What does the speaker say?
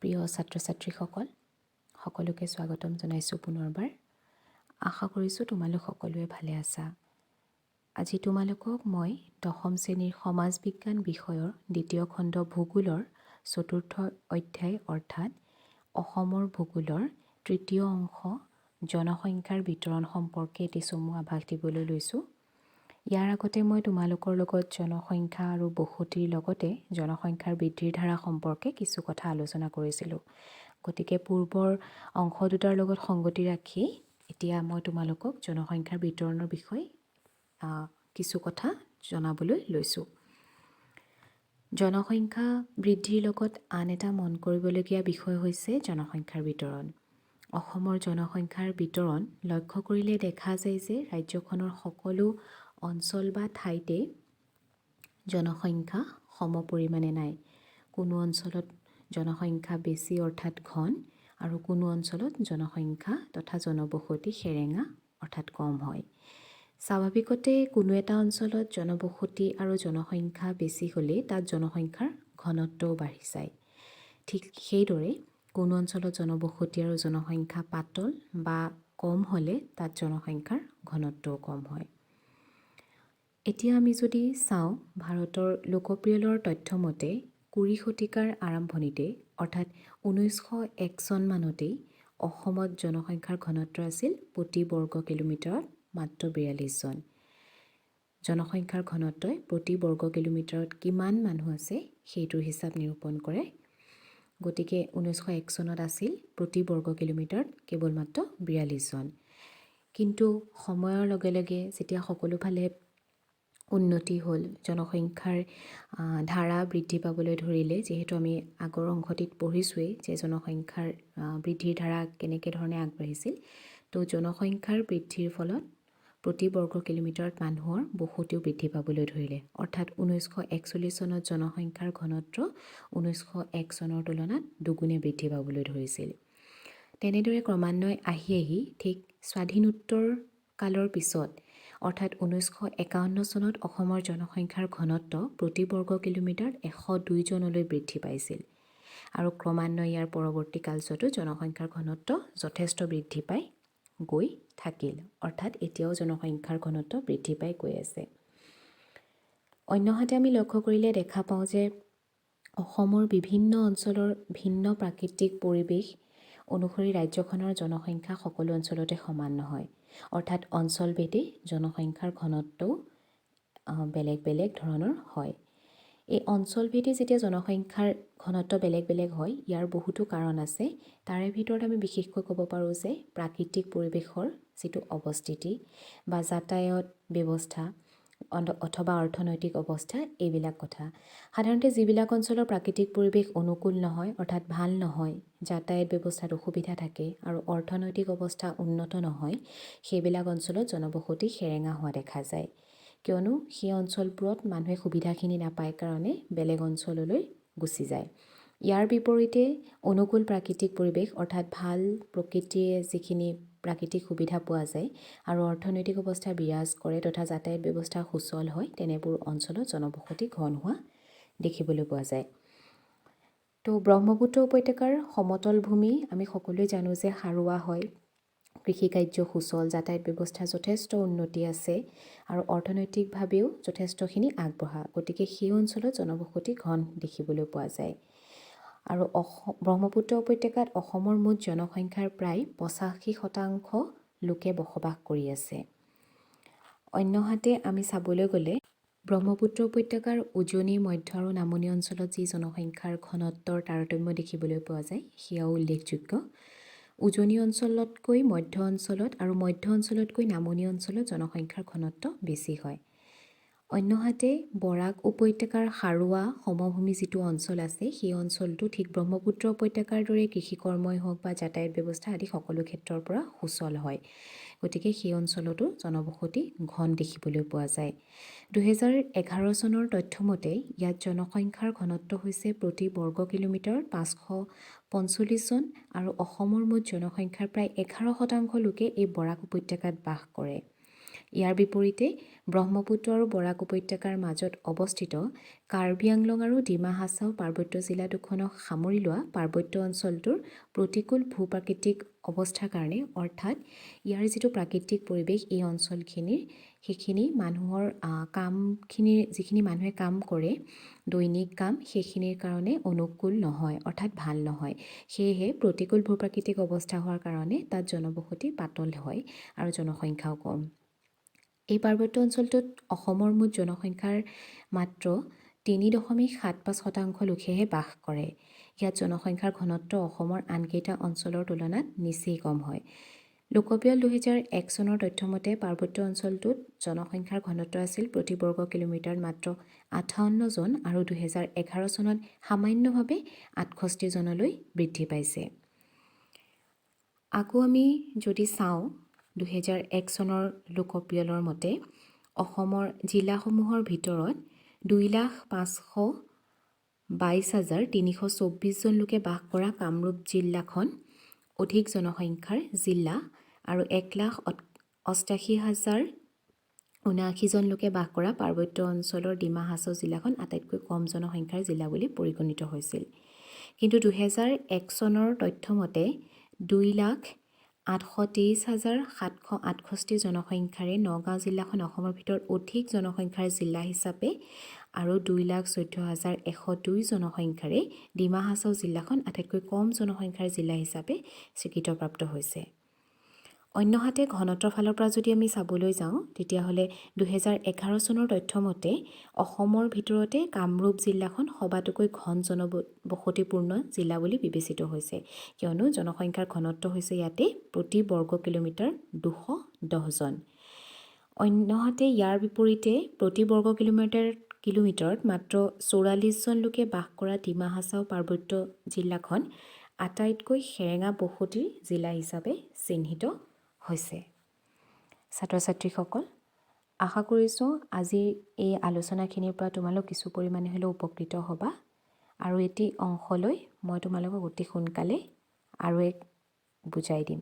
প্ৰিয় ছাত্ৰ-ছাত্ৰীসকল, সকলোকে স্বাগতম জনাইছোঁ পুনৰবাৰ। আশা কৰিছোঁ তোমালোক সকলোৱে ভালে আছা। আজি তোমালোকক মই 10ম শ্ৰেণীৰ সমাজ বিজ্ঞান বিষয়ৰ 2য় খণ্ড ভূগোলৰ 4ৰ্থ অধ্যায় অৰ্থাৎ অসমৰ ভূগোলৰ 3য় অংশ জনসংখ্যাৰ বিতৰণ সম্পৰ্কে এটি চমু আভাস দিবলৈ লৈছোঁ। ইয়াৰ আগতে মই তোমালোকৰ লগত জনসংখ্যা আৰু বসতিৰ লগতে জনসংখ্যাৰ বৃদ্ধিৰ ধাৰা সম্পৰ্কে কিছু কথা আলোচনা কৰিছিলোঁ। গতিকে পূৰ্বৰ অংশ দুটাৰ লগত সংগতি ৰাখি এতিয়া মই তোমালোকক জনসংখ্যাৰ বিতৰণৰ বিষয়ে কিছু কথা জনাবলৈ লৈছোঁ। জনসংখ্যা বৃদ্ধিৰ লগত আন এটা মন কৰিবলগীয়া বিষয় হৈছে জনসংখ্যাৰ বিতৰণ। অসমৰ জনসংখ্যাৰ বিতৰণ লক্ষ্য কৰিলে দেখা যায় যে ৰাজ্যখনৰ সকলো অঞ্চল বা ঠাইতে জনসংখ্যা সমপৰিমাণে নাই। কোনো অঞ্চলত জনসংখ্যা বেছি অৰ্থাৎ ঘন আৰু কোনো অঞ্চলত জনসংখ্যা তথা জনবসতি সেৰেঙা অৰ্থাৎ কম হয়। স্বাভাৱিকতে কোনো এটা অঞ্চলত জনবসতি আৰু জনসংখ্যা বেছি হ'লে তাত জনসংখ্যাৰ ঘনত্বও বাঢ়ি যায়। ঠিক সেইদৰে কোনো অঞ্চলত জনবসতি আৰু জনসংখ্যা পাতল বা কম হ'লে তাত জনসংখ্যাৰ ঘনত্বও কম হয়। এতিয়া আমি যদি চাওঁ ভাৰতৰ লোকপিয়লৰ তথ্য মতে 20 শতিকাৰ আৰম্ভণিতে অৰ্থাৎ 1901 চন মানতেই অসমত জনসংখ্যাৰ ঘনত্ব আছিল প্ৰতি বৰ্গ কিলোমিটাৰত মাত্ৰ 42 জন। জনসংখ্যাৰ ঘনত্বই প্ৰতি বৰ্গ কিলোমিটাৰত কিমান মানুহ আছে সেইটোৰ হিচাপ নিৰূপণ কৰে। গতিকে 1901 চনত আছিল প্ৰতি বৰ্গ কিলোমিটাৰত কেৱল মাত্ৰ 42 জন। কিন্তু সময়ৰ লগে লগে যেতিয়া সকলোফালে উন্নতি হ'ল, জনসংখ্যাৰ ধাৰা বৃদ্ধি পাবলৈ ধৰিলে, যিহেতু আমি আগৰ অংশটিত পঢ়িছোঁৱেই যে জনসংখ্যাৰ বৃদ্ধিৰ ধাৰা কেনেকৈ ধৰণে আগবাঢ়িছিল। তো জনসংখ্যাৰ বৃদ্ধিৰ ফলত প্ৰতি বৰ্গ কিলোমিটাৰত মানুহৰ বসতিও বৃদ্ধি পাবলৈ ধৰিলে। অৰ্থাৎ 1941 চনত জনসংখ্যাৰ ঘনত্ব 1901 চনৰ তুলনাত দুগুণে বৃদ্ধি পাবলৈ ধৰিছিল। তেনেদৰে ক্ৰমান্বয়ে আহি আহি ঠিক স্বাধীনোত্তৰ কালৰ পিছত অৰ্থাৎ 1951 চনত অসমৰ জনসংখ্যাৰ ঘনত্ব প্ৰতি বৰ্গ কিলোমিটাৰত 102 জনলৈ বৃদ্ধি পাইছিল। আৰু ক্ৰমান্বয়ে ইয়াৰ পৰৱৰ্তী কালছোৱাতো জনসংখ্যাৰ ঘনত্ব যথেষ্ট বৃদ্ধি পাই গৈ থাকিল। অৰ্থাৎ এতিয়াও জনসংখ্যাৰ ঘনত্ব বৃদ্ধি পাই গৈ আছে। অন্যহাতে আমি লক্ষ্য কৰিলে দেখা পাওঁ যে অসমৰ বিভিন্ন অঞ্চলৰ ভিন্ন প্ৰাকৃতিক পৰিৱেশ অনুসৰি ৰাজ্যখনৰ জনসংখ্যা সকলো অঞ্চলতে সমান নহয়। অৰ্থাৎ অঞ্চলভেদে জনসংখ্যাৰ ঘনত্বও বেলেগ বেলেগ ধৰণৰ হয়। এই অঞ্চলভেদে যেতিয়া জনসংখ্যাৰ ঘনত্ব বেলেগ বেলেগ হয়, ইয়াৰ বহুতো কাৰণ আছে। তাৰে ভিতৰত আমি বিশেষকৈ ক'ব পাৰোঁ যে প্ৰাকৃতিক পৰিৱেশৰ যিটো অৱস্থিতি বা যাতায়াত ব্যৱস্থা অথবা অৰ্থনৈতিক অৱস্থা, এইবিলাক কথা। সাধাৰণতে যিবিলাক অঞ্চলৰ প্ৰাকৃতিক পৰিৱেশ অনুকূল নহয় অৰ্থাৎ ভাল নহয়, যাতায়াত ব্যৱস্থাত অসুবিধা থাকে আৰু অৰ্থনৈতিক অৱস্থা উন্নত নহয়, সেইবিলাক অঞ্চলত জনবসতি সেৰেঙা হোৱা দেখা যায়। কিয়নো সেই অঞ্চলবোৰত মানুহে সুবিধাখিনি নাপায় কাৰণে বেলেগ অঞ্চললৈ গুচি যায়। ইয়াৰ বিপৰীতে অনুকূল প্ৰাকৃতিক পৰিৱেশ অৰ্থাৎ ভাল প্ৰকৃতিয়ে যিখিনি প্ৰাকৃতিক সুবিধা পোৱা যায় আৰু অৰ্থনৈতিক অৱস্থা বিৰাজ কৰে তথা যাতায়াত ব্যৱস্থা সুচল হয়, তেনেবোৰ অঞ্চলত জনবসতি ঘন হোৱা দেখিবলৈ পোৱা যায়। তো ব্ৰহ্মপুত্ৰ উপত্যকাৰ সমতল ভূমি আমি সকলোৱে জানো যে সাৰুৱা হয়, কৃষিকাৰ্য সুচল, যাতায়াত ব্যৱস্থা যথেষ্ট উন্নতি আছে আৰু অৰ্থনৈতিকভাৱেও যথেষ্টখিনি আগবঢ়া। গতিকে সেই অঞ্চলত জনবসতি ঘন দেখিবলৈ পোৱা যায়। আৰু ব্ৰহ্মপুত্ৰ উপত্যকাত অসমৰ মুঠ জনসংখ্যাৰ প্ৰায় 85% লোকে বসবাস কৰি আছে। অন্যহাতে আমি চাবলৈ গ'লে ব্ৰহ্মপুত্ৰ উপত্যকাৰ উজনি, মধ্য আৰু নামনি অঞ্চলত যি জনসংখ্যাৰ ঘনত্বৰ তাৰতম্য দেখিবলৈ পোৱা যায়, সেয়াও উল্লেখযোগ্য। উজনি অঞ্চলতকৈ মধ্য অঞ্চলত আৰু মধ্য অঞ্চলতকৈ নামনি অঞ্চলত জনসংখ্যাৰ ঘনত্ব বেছি হয়। অন্যহাতে বৰাক উপত্যকাৰ সাৰুৱা সমভূমি যিটো অঞ্চল আছে, সেই অঞ্চলটো ঠিক ব্ৰহ্মপুত্ৰ উপত্যকাৰ দৰে কৃষিকৰ্মই হওক বা যাতায়াত ব্যৱস্থা আদি সকলো ক্ষেত্ৰৰ পৰা সুচল হয়। গতিকে সেই অঞ্চলতো জনবসতি ঘন দেখিবলৈ পোৱা যায়। 2011 চনৰ তথ্যমতে ইয়াত জনসংখ্যাৰ ঘনত্ব হৈছে প্ৰতি বৰ্গ কিলোমিটাৰত 545 জন আৰু অসমৰ মুঠ জনসংখ্যাৰ প্ৰায় 11% লোকে এই বৰাক উপত্যকাত বাস কৰে। ইয়াৰ বিপৰীতে ব্ৰহ্মপুত্ৰ আৰু বৰাক উপত্যকাৰ মাজত অৱস্থিত কাৰ্বি আংলং আৰু ডিমা হাছাও পাৰ্বত্য জিলা দুখনক সামৰি লোৱা পাৰ্বত্য অঞ্চলটোৰ প্ৰতিকূল ভূ-প্ৰাকৃতিক অৱস্থাৰ কাৰণে অৰ্থাৎ ইয়াৰ যিটো প্ৰাকৃতিক পৰিৱেশ এই অঞ্চলখিনিৰ সেইখিনি মানুহৰ যিখিনি মানুহে কাম কৰে দৈনিক কাম সেইখিনিৰ কাৰণে অনুকূল নহয় অৰ্থাৎ ভাল নহয়। সেয়েহে প্ৰতিকূল ভূ-প্ৰাকৃতিক অৱস্থা হোৱাৰ কাৰণে তাত জনবসতি পাতল হয় আৰু জনসংখ্যাও কম। এই পাৰ্বত্য অঞ্চলটোত অসমৰ মুঠ জনসংখ্যাৰ মাত্ৰ ৩.৭৫% লোকেহে বাস কৰে। ইয়াত জনসংখ্যাৰ ঘনত্ব অসমৰ আনকেইটা অঞ্চলৰ তুলনাত নিচেই কম হয়। লোকপিয়ল 2001 চনৰ তথ্যমতে পাৰ্বত্য অঞ্চলটোত জনসংখ্যাৰ ঘনত্ব আছিল প্ৰতি বৰ্গ কিলোমিটাৰত মাত্ৰ 58 জন আৰু 2011 চনত সামান্যভাৱে 68 জনলৈ বৃদ্ধি পাইছে। আকৌ আমি যদি চাওঁ 2001 চনৰ লোকপিয়লৰ মতে অসমৰ জিলাসমূহৰ ভিতৰত 2,522,324 জন লোকে বাস কৰা কামৰূপ জিলাখন অধিক জনসংখ্যাৰ জিলা আৰু 1,88,079 জন লোকে বাস কৰা পাৰ্বত্য অঞ্চলৰ ডিমা হাছাও জিলাখন আটাইতকৈ কম জনসংখ্যাৰ জিলা বুলি পৰিগণিত হৈছিল। কিন্তু 2001 চনৰ তথ্যমতে 2,823,768 জনসংখ্যাৰে নগাঁও জিলাখন অসমৰ ভিতৰত অধিক জনসংখ্যাৰ জিলা হিচাপে আৰু 2,14,102 জনসংখ্যাৰে ডিমা হাছাও জিলাখন আটাইতকৈ কম জনসংখ্যাৰ জিলা হিচাপে স্বীকৃতপ্ৰাপ্ত হৈছে। অন্যহাতে ঘনত্বৰ ফালৰ পৰা যদি আমি চাবলৈ যাওঁ তেতিয়াহ'লে 2011 চনৰ তথ্যমতে অসমৰ ভিতৰতে কামৰূপ জিলাখন সবাতোকৈ ঘন জনবসতিপূৰ্ণ জিলা বুলি বিবেচিত হৈছে, কিয়নো জনসংখ্যাৰ ঘনত্ব হৈছে ইয়াতে প্ৰতি বৰ্গ কিলোমিটাৰ 210 জন। অন্যহাতে ইয়াৰ বিপৰীতে প্ৰতি বৰ্গ কিলোমিটাৰত মাত্ৰ 44 জন লোকে বাস কৰা ডিমা হাছাও পাৰ্বত্য জিলাখন আটাইতকৈ সেৰেঙা বসতিৰ জিলা হিচাপে চিহ্নিত হৈছে। ছাত্ৰ ছাত্ৰীসকল, আশা কৰিছোঁ আজিৰ এই আলোচনাখিনিৰ পৰা তোমালোক কিছু পৰিমাণে হ'লেও উপকৃত হ'বা আৰু এটি অংশলৈ মই তোমালোকক অতি সোনকালে আৰু এক বুজাই দিম।